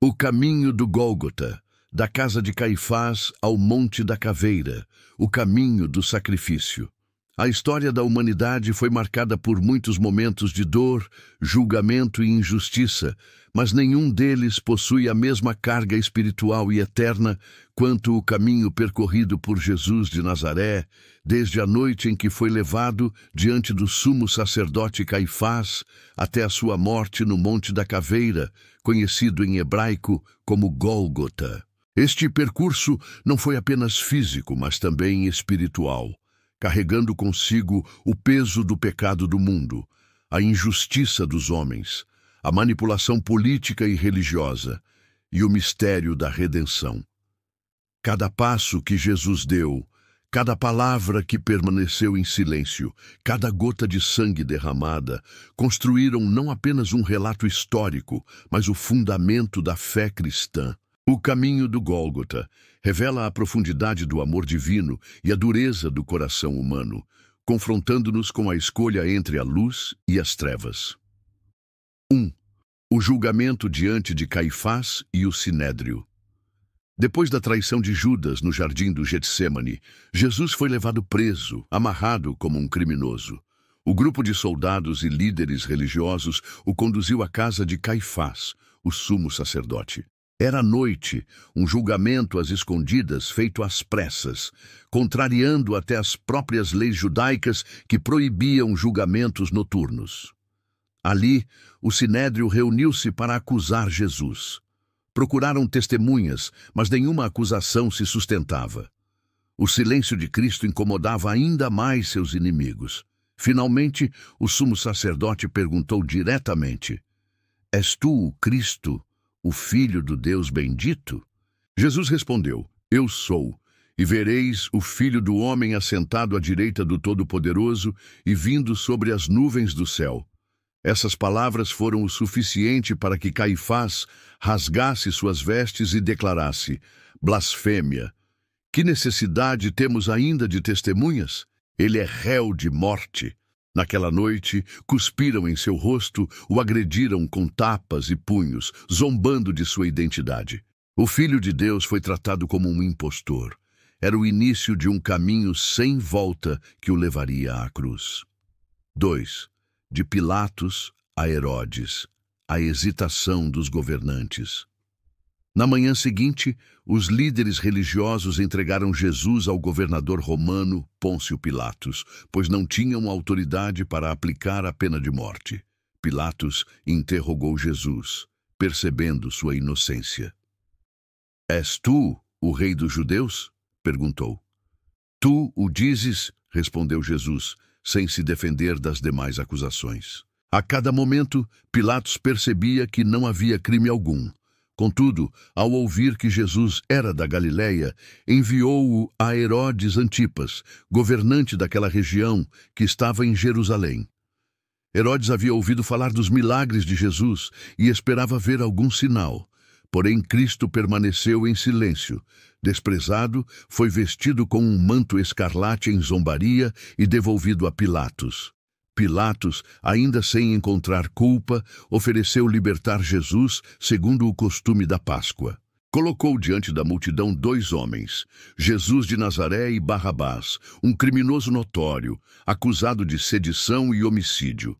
O caminho do Gólgota, da casa de Caifás ao Monte da Caveira, o caminho do sacrifício. A história da humanidade foi marcada por muitos momentos de dor, julgamento e injustiça, mas nenhum deles possui a mesma carga espiritual e eterna quanto o caminho percorrido por Jesus de Nazaré, desde a noite em que foi levado diante do sumo sacerdote Caifás até a sua morte no Monte da Caveira, conhecido em hebraico como Gólgota. Este percurso não foi apenas físico, mas também espiritual, carregando consigo o peso do pecado do mundo, a injustiça dos homens, a manipulação política e religiosa e o mistério da redenção. Cada passo que Jesus deu, cada palavra que permaneceu em silêncio, cada gota de sangue derramada, construíram não apenas um relato histórico, mas o fundamento da fé cristã. O caminho do Gólgota revela a profundidade do amor divino e a dureza do coração humano, confrontando-nos com a escolha entre a luz e as trevas. 1. O julgamento diante de Caifás e o Sinédrio. Depois da traição de Judas no jardim do Getsêmani, Jesus foi levado preso, amarrado como um criminoso. O grupo de soldados e líderes religiosos o conduziu à casa de Caifás, o sumo sacerdote. Era noite, um julgamento às escondidas feito às pressas, contrariando até as próprias leis judaicas que proibiam julgamentos noturnos. Ali, o Sinédrio reuniu-se para acusar Jesus. Procuraram testemunhas, mas nenhuma acusação se sustentava. O silêncio de Cristo incomodava ainda mais seus inimigos. Finalmente, o sumo sacerdote perguntou diretamente: És tu o Cristo, o Filho do Deus bendito? Jesus respondeu: Eu sou, e vereis o Filho do Homem assentado à direita do Todo-Poderoso e vindo sobre as nuvens do céu. Essas palavras foram o suficiente para que Caifás rasgasse suas vestes e declarasse: blasfêmia! Que necessidade temos ainda de testemunhas? Ele é réu de morte. Naquela noite, cuspiram em seu rosto, o agrediram com tapas e punhos, zombando de sua identidade. O Filho de Deus foi tratado como um impostor. Era o início de um caminho sem volta que o levaria à cruz. 2. De Pilatos a Herodes, a hesitação dos governantes. Na manhã seguinte, os líderes religiosos entregaram Jesus ao governador romano Pôncio Pilatos, pois não tinham autoridade para aplicar a pena de morte. Pilatos interrogou Jesus, percebendo sua inocência. És tu o rei dos judeus? Perguntou. Tu o dizes, respondeu Jesus, sem se defender das demais acusações. A cada momento, Pilatos percebia que não havia crime algum. Contudo, ao ouvir que Jesus era da Galileia, enviou-o a Herodes Antipas, governante daquela região, que estava em Jerusalém. Herodes havia ouvido falar dos milagres de Jesus e esperava ver algum sinal. Porém, Cristo permaneceu em silêncio. Desprezado, foi vestido com um manto escarlate em zombaria e devolvido a Pilatos. Pilatos, ainda sem encontrar culpa, ofereceu libertar Jesus segundo o costume da Páscoa. Colocou diante da multidão 2 homens, Jesus de Nazaré e Barrabás, um criminoso notório, acusado de sedição e homicídio.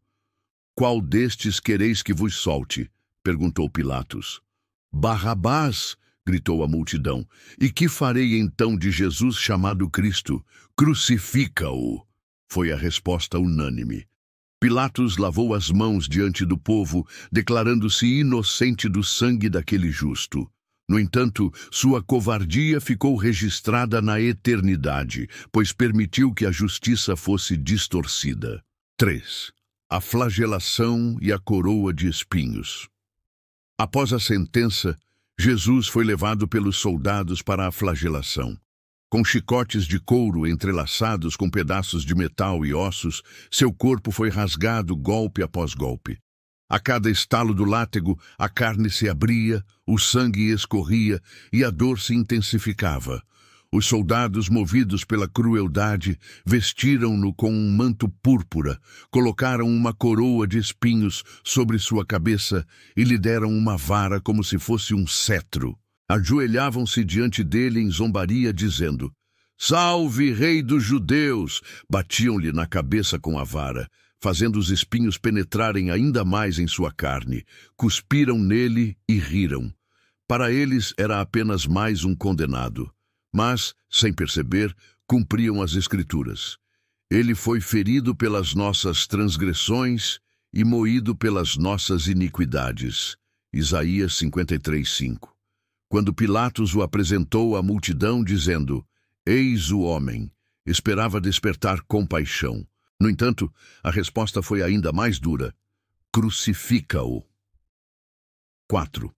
Qual destes quereis que vos solte? Perguntou Pilatos. Barrabás, gritou a multidão. E que farei então de Jesus chamado Cristo? Crucifica-o! Foi a resposta unânime. Pilatos lavou as mãos diante do povo, declarando-se inocente do sangue daquele justo. No entanto, sua covardia ficou registrada na eternidade, pois permitiu que a justiça fosse distorcida. 3. A flagelação e a coroa de espinhos. Após a sentença, Jesus foi levado pelos soldados para a flagelação. Com chicotes de couro entrelaçados com pedaços de metal e ossos, seu corpo foi rasgado golpe após golpe. A cada estalo do látego, a carne se abria, o sangue escorria e a dor se intensificava. Os soldados, movidos pela crueldade, vestiram-no com um manto púrpura, colocaram uma coroa de espinhos sobre sua cabeça e lhe deram uma vara como se fosse um cetro. Ajoelhavam-se diante dele em zombaria, dizendo: Salve, Rei dos Judeus! Batiam-lhe na cabeça com a vara, fazendo os espinhos penetrarem ainda mais em sua carne. Cuspiram nele e riram. Para eles era apenas mais um condenado. Mas, sem perceber, cumpriam as Escrituras. Ele foi ferido pelas nossas transgressões e moído pelas nossas iniquidades. Isaías 53:5. Quando Pilatos o apresentou à multidão, dizendo: Eis o homem, esperava despertar compaixão. No entanto, a resposta foi ainda mais dura: crucifica-o. 4.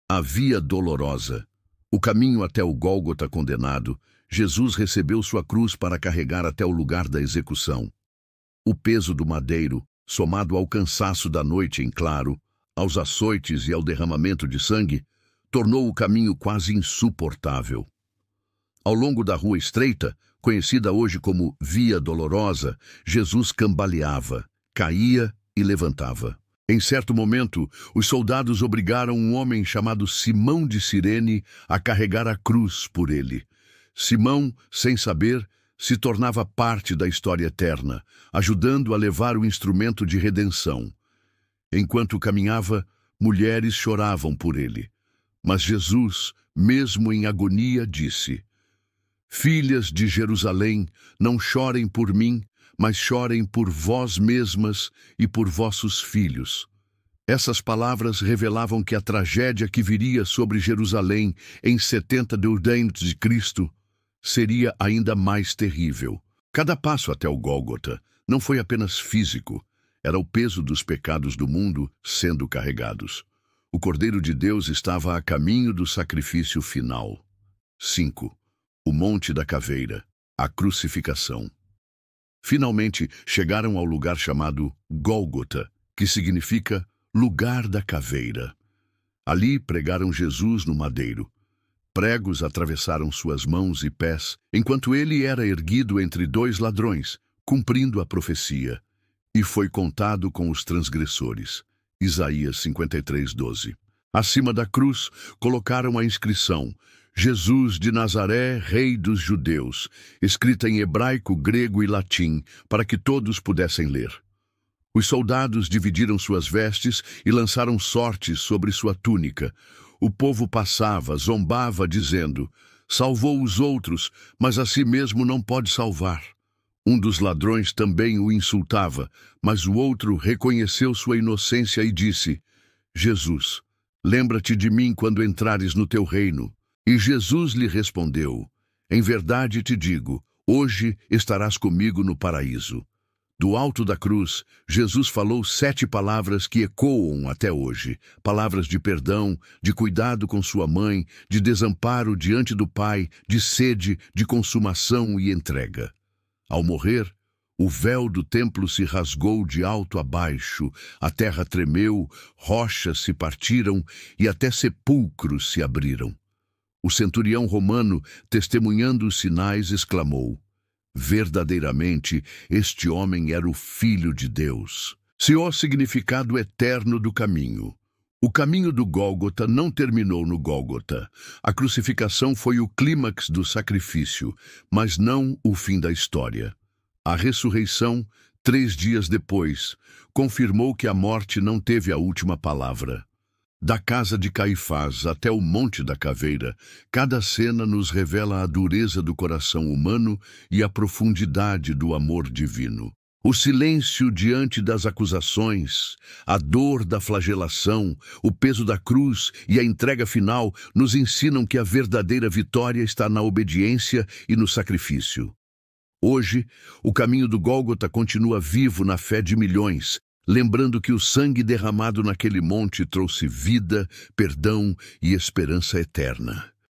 A via dolorosa. O caminho até o Gólgota condenado, Jesus recebeu sua cruz para carregar até o lugar da execução. O peso do madeiro, somado ao cansaço da noite em claro, aos açoites e ao derramamento de sangue, tornou o caminho quase insuportável. Ao longo da rua estreita, conhecida hoje como Via Dolorosa, Jesus cambaleava, caía e levantava. Em certo momento, os soldados obrigaram um homem chamado Simão de Cirene a carregar a cruz por ele. Simão, sem saber, se tornava parte da história eterna, ajudando a levar o instrumento de redenção. Enquanto caminhava, mulheres choravam por ele. Mas Jesus, mesmo em agonia, disse: Filhas de Jerusalém, não chorem por mim, mas chorem por vós mesmas e por vossos filhos. Essas palavras revelavam que a tragédia que viria sobre Jerusalém em 70 d.C. seria ainda mais terrível. Cada passo até o Gólgota não foi apenas físico, era o peso dos pecados do mundo sendo carregados. O Cordeiro de Deus estava a caminho do sacrifício final. 5. O Monte da Caveira, a crucificação. Finalmente chegaram ao lugar chamado Gólgota, que significa lugar da caveira. Ali pregaram Jesus no madeiro. Pregos atravessaram suas mãos e pés, enquanto ele era erguido entre dois ladrões, cumprindo a profecia. E foi contado com os transgressores. Isaías 53:12. Acima da cruz colocaram a inscrição: Jesus de Nazaré, Rei dos Judeus, escrita em hebraico, grego e latim, para que todos pudessem ler. Os soldados dividiram suas vestes e lançaram sortes sobre sua túnica. O povo passava, zombava, dizendo: Salvou os outros, mas a si mesmo não pode salvar. Um dos ladrões também o insultava, mas o outro reconheceu sua inocência e disse: Jesus, lembra-te de mim quando entrares no teu reino. E Jesus lhe respondeu: Em verdade te digo, hoje estarás comigo no paraíso. Do alto da cruz, Jesus falou 7 palavras que ecoam até hoje. Palavras de perdão, de cuidado com sua mãe, de desamparo diante do Pai, de sede, de consumação e entrega. Ao morrer, o véu do templo se rasgou de alto a baixo, a terra tremeu, rochas se partiram e até sepulcros se abriram. O centurião romano, testemunhando os sinais, exclamou: Verdadeiramente, este homem era o Filho de Deus. O significado eterno do caminho. O caminho do Gólgota não terminou no Gólgota. A crucificação foi o clímax do sacrifício, mas não o fim da história. A ressurreição, 3 dias depois, confirmou que a morte não teve a última palavra. Da casa de Caifás até o Monte da Caveira, cada cena nos revela a dureza do coração humano e a profundidade do amor divino. O silêncio diante das acusações, a dor da flagelação, o peso da cruz e a entrega final nos ensinam que a verdadeira vitória está na obediência e no sacrifício. Hoje, o caminho do Gólgota continua vivo na fé de milhões, lembrando que o sangue derramado naquele monte trouxe vida, perdão e esperança eterna.